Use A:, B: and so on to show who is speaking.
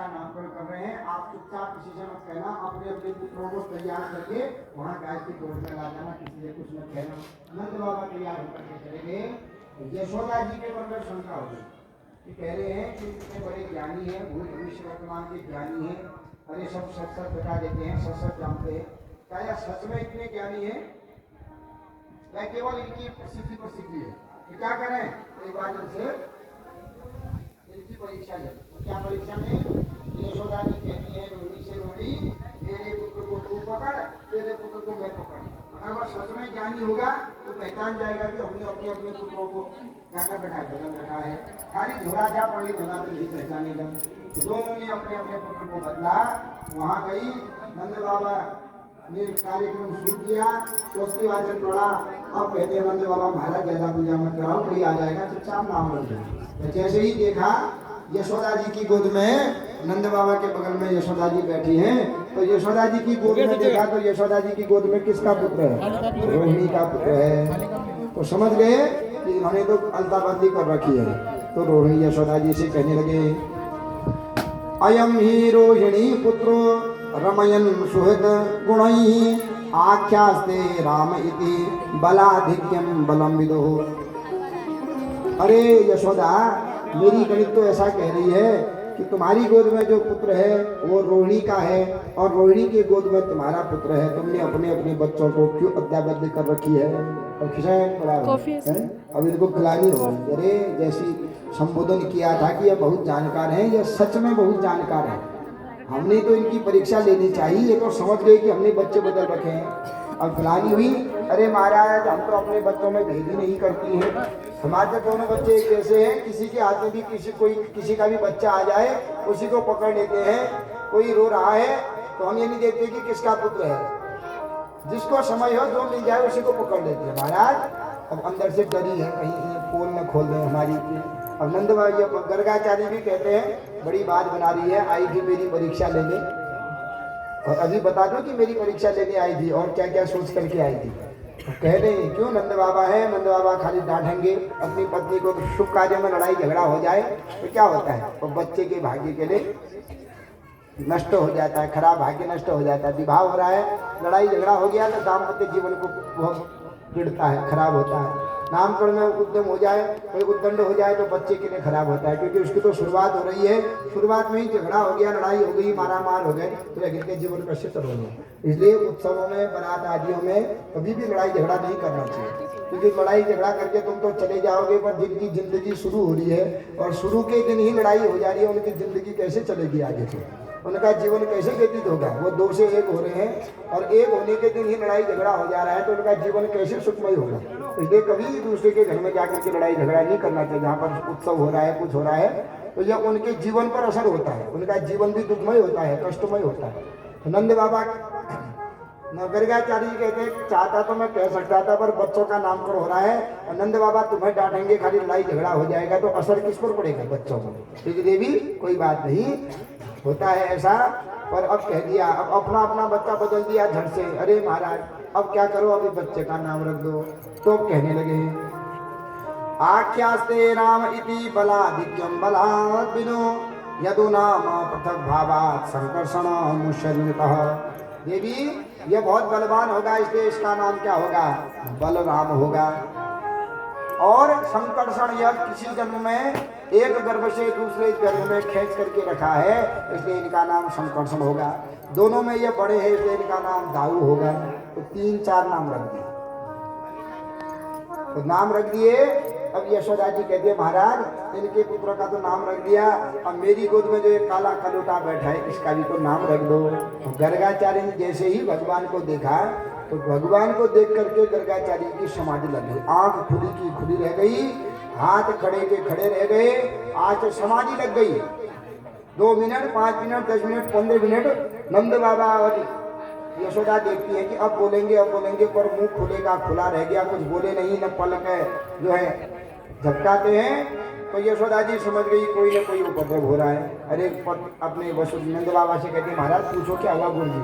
A: का नामकरण कर रहे हैं, आप चुपचाप किसी से मत कहना, अपने अपने पुत्रों को तैयार करके वहाँ गायत्री कोट में ला जाना, किसी से कुछ मत कहना। नंद बाबा तैयार होकर के चले गए। यशोदा जी के मन में शंका हो गई, ये कह रहे हैं कि इतने बड़े ज्ञानी हैं, भूत भविष्य वर्तमान के ज्ञानी हैं, अरे सब सच सच बता देते हैं, सच सच जानते हैं, क्या यह सच में इतने ज्ञानी हैं या केवल इनकी प्रसिद्धि है? तो क्या करें, एक बार इनसे इनकी परीक्षा ले। क्या परीक्षा में? यशोदा जी कहती है रोहिणी से, रोहिणी मेरे पुत्र को तू पकड़, तेरे पुत्र को मैं पकड़। अगर वह सच में ज्ञानी होगा तो पहचान जाएगा कि हमने अपने अपने पुत्रों को क्या कर बैठा है, बदल रखा है। खाली झोला जा पड़ी झोला तो नहीं पहचानेगा। तो दोनों ने अपने अपने पुत्र को बदला। वहां गई, नंद बाबा ने कार्यक्रम शुरू किया, स्वस्ति वाचन पढ़ा। अब कहते हैं नंद बाबा महाराज ज्यादा पूजा मत कराओ, कोई आ जाएगा, चुपचाप नाम रख दो। जैसे ही देखा यशोदा जी की गोद में, नंद बाबा के बगल में यशोदा जी बैठी हैं, तो यशोदा जी की गोद में देखा तो यशोदा जी की गोद में किसका पुत्र है? रोहिणी का पुत्र है। तो समझ गए कि इन्होंने तो अलताबंदी कर रखी है। तो रोहिणी यशोदा जी से कहने लगे, अयम ही रोहिणी पुत्रो रमयन सुहृद गुणैः आख्यास्ते राम इति बलाधिक्यम बलम विदो। अरे यशोदा, मेरी गणित तो ऐसा कह रही है कि तुम्हारी गोद में जो पुत्र है वो रोहिणी का है और रोहिणी की गोद में तुम्हारा पुत्र है। तुमने अपने अपने बच्चों को क्यों अदला-बदली कर रखी है? और खिलाया है, अब इनको खिलानी होगी। अरे जैसी संबोधन किया था कि ये बहुत जानकार हैं, ये सच में बहुत जानकार हैं, हमने तो इनकी परीक्षा लेनी चाहिए। ये तो समझ गए कि हमने बच्चे बदल रखे हैं। अब खिलानी हुई, अरे महाराज हम तो अपने बच्चों में भेद ही नहीं करती हैं, हमारे दोनों बच्चे एक जैसे हैं। किसी के हाथ में भी किसी का भी बच्चा आ जाए उसी को पकड़ लेते हैं। कोई रो रहा है तो हम ये नहीं देखते कि किसका पुत्र है, जिसको समय हो जो मिल जाए उसी को पकड़ लेते हैं। महाराज अब अंदर से डरी है कहीं पोल न खोल दें हमारी। अब नंद गर्गाचार्य भी कहते हैं बड़ी बात बना रही है, आई थी मेरी परीक्षा लेने और अभी बता दो कि मेरी परीक्षा लेने आई थी और क्या क्या सोच करके आई थी। तो कह रहे हैं क्यों, नंद बाबा है, नंद बाबा खाली डांटेंगे अपनी पत्नी को। तो शुभ कार्य में लड़ाई झगड़ा हो जाए तो क्या होता है, तो बच्चे के भाग्य के लिए नष्ट हो जाता है, खराब भाग्य नष्ट हो जाता है। विवाह हो रहा है, लड़ाई झगड़ा हो गया तो दाम्पत्य जीवन को बहुत गिरता है, खराब होता है। नामकरण में उद्यम हो जाए, कोई उद्दंड हो जाए तो बच्चे के लिए खराब होता है, क्योंकि उसकी तो शुरुआत हो रही है, शुरुआत में ही झगड़ा हो गया, लड़ाई हो गई, मारामार हो गए तो आगे के जीवन का चित्र हो गया। इसलिए उत्सवों में, बारात आदियों में कभी भी लड़ाई झगड़ा नहीं करना चाहिए, क्योंकि लड़ाई झगड़ा करके तुम तो चले जाओगे, पर जिनकी जिंदगी शुरू हो रही है और शुरू के दिन ही लड़ाई हो जा रही है, उनकी जिंदगी कैसे चलेगी आगे से, उनका जीवन कैसे व्यतीत होगा? वो दो से एक हो रहे हैं और एक होने के दिन ही लड़ाई झगड़ा हो जा रहा है, तो उनका जीवन कैसे सुखमय होगा? इसलिए कभी दूसरे के घर में जाकर के लड़ाई झगड़ा नहीं करना चाहिए। जहाँ पर उत्सव हो रहा है, कुछ हो रहा है, तो यह उनके जीवन पर असर होता है, उनका जीवन भी दुखमय होता है, कष्टमय होता है। तो नंद बाबा गर्गाचार्य जी कहते हैं चाहता तो मैं कह सकता था, पर बच्चों का नामकरण हो रहा है और नंद बाबा तुम्हें डांटेंगे, खाली लड़ाई झगड़ा हो जाएगा तो असर किस पर पड़ेगा? बच्चों पर। इसलिए भी कोई बात नहीं, होता है ऐसा। पर अब कह दिया, अब अपना अपना बच्चा बदल दिया झट से। अरे महाराज अब क्या करो, अभी बच्चे का नाम रख दो। तो कहने लगे, आख्यास्ते राम इति बलाधिक्यम बलात् विनो यदु नाम पृथक भावात् संकर्षण मुशर्यतः। देवी यह बहुत बलवान होगा, इसलिए इसका नाम क्या होगा? बलराम होगा। और संकर्षण, यह किसी जन्म में एक गर्भ से दूसरे गर्भ में खींच करके रखा है, इसलिए इनका नाम संकर्षण होगा। दोनों में ये बड़े हैं, इसलिए इनका नाम दाऊ होगा। तो 3-4 नाम रख दिए। तो नाम रख दिए। अब यशोदा जी कहती है महाराज इनके पुत्र का तो नाम रख दिया, अब मेरी गोद में जो एक काला कलोटा बैठा है इसका भी तो नाम रख दो। गर्गाचार्य ने जैसे ही भगवान को देखा तो भगवान को देख करके गर्गाचार्य की समाधि लग गई, आंख खुली की खुली रह गई, हाथ खड़े के खड़े रह गए, आज समाधि लग गई। 2 मिनट, 5 मिनट, 10 मिनट, 15 मिनट नंद बाबा और यशोदा देखती है कि अब बोलेंगे, पर मुंह खुलेगा, खुला रह गया, कुछ बोले नहीं, न पलक जो है झपकाते हैं। तो यशोदा जी समझ गई कोई ना कोई उपद्रव हो रहा है। अरे अपने नंद बाबा से कहते महाराज पूछो क्या हुआ गुरु जी?